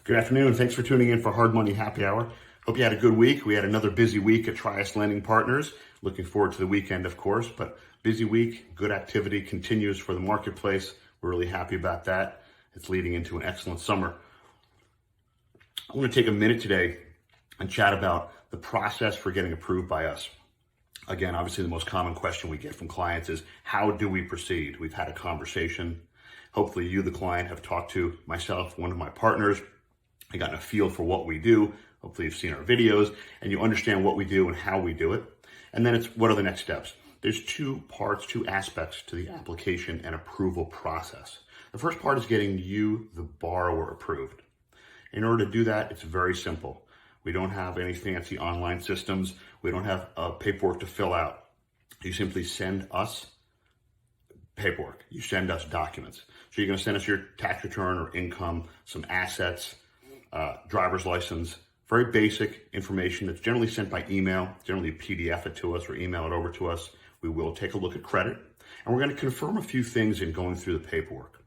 Good afternoon. Thanks for tuning in for Hard Money Happy Hour. Hope you had a good week. We had another busy week at Trius Lending Partners. Looking forward to the weekend, of course, but busy week, good activity continues for the marketplace. We're really happy about that. It's leading into an excellent summer. I want to take a minute today and chat about the process for getting approved by us. Again, obviously the most common question we get from clients is, how do we proceed? We've had a conversation. Hopefully you, the client, have talked to myself, one of my partners, and gotten a feel for what we do. Hopefully you've seen our videos and you understand what we do and how we do it. And then it's, what are the next steps? There's two aspects to the application and approval process. The first part is getting you, the borrower, approved. In order to do that, it's very simple. We don't have any fancy online systems. We don't have paperwork to fill out. You simply send us paperwork. You send us documents. So you're going to send us your tax return or income, some assets, driver's license, very basic information that's generally sent by email, generally PDF it to us or email it over to us. We will take a look at credit, and we're going to confirm a few things in going through the paperwork.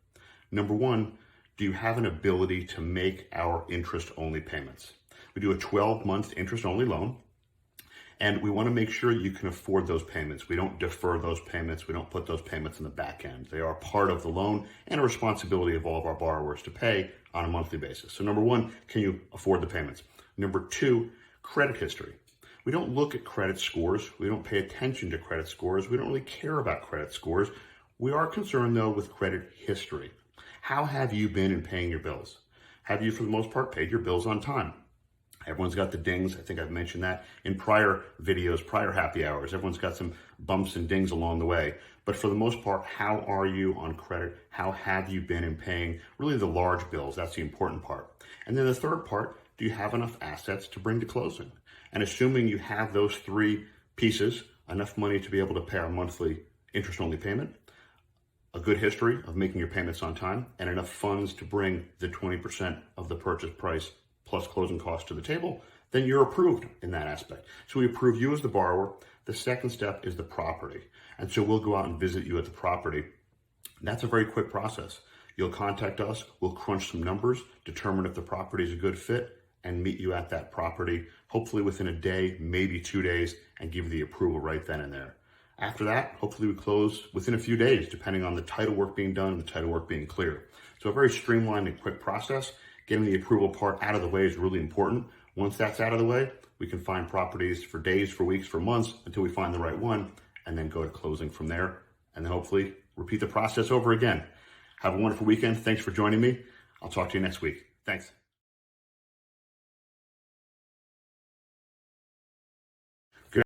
Number one, do you have an ability to make our interest-only payments? We do a 12-month interest-only loan, and we want to make sure you can afford those payments. We don't defer those payments. We don't put those payments in the back end. They are part of the loan and a responsibility of all of our borrowers to pay on a monthly basis. So number one, can you afford the payments? Number two, credit history. We don't look at credit scores. We don't pay attention to credit scores. We don't really care about credit scores. We are concerned, though, with credit history. How have you been in paying your bills? Have you, for the most part, paid your bills on time? Everyone's got the dings. I think I've mentioned that in prior videos, prior happy hours. Everyone's got some bumps and dings along the way. But for the most part, how are you on credit? How have you been in paying really the large bills? That's the important part. And then the third part, do you have enough assets to bring to closing? And assuming you have those three pieces, enough money to be able to pay our monthly interest-only payment, a good history of making your payments on time, and enough funds to bring the 20% of the purchase price plus closing costs to the table, then you're approved in that aspect. So we approve you as the borrower. The second step is the property. And so we'll go out and visit you at the property. And that's a very quick process. You'll contact us, we'll crunch some numbers, determine if the property is a good fit, and meet you at that property, hopefully within a day, maybe 2 days, and give you the approval right then and there. After that, hopefully we close within a few days, depending on the title work being done and the title work being clear. So a very streamlined and quick process. Getting the approval part out of the way is really important. Once that's out of the way, we can find properties for days, for weeks, for months, until we find the right one, and then go to closing from there, and then hopefully repeat the process over again. Have a wonderful weekend. Thanks for joining me. I'll talk to you next week. Thanks.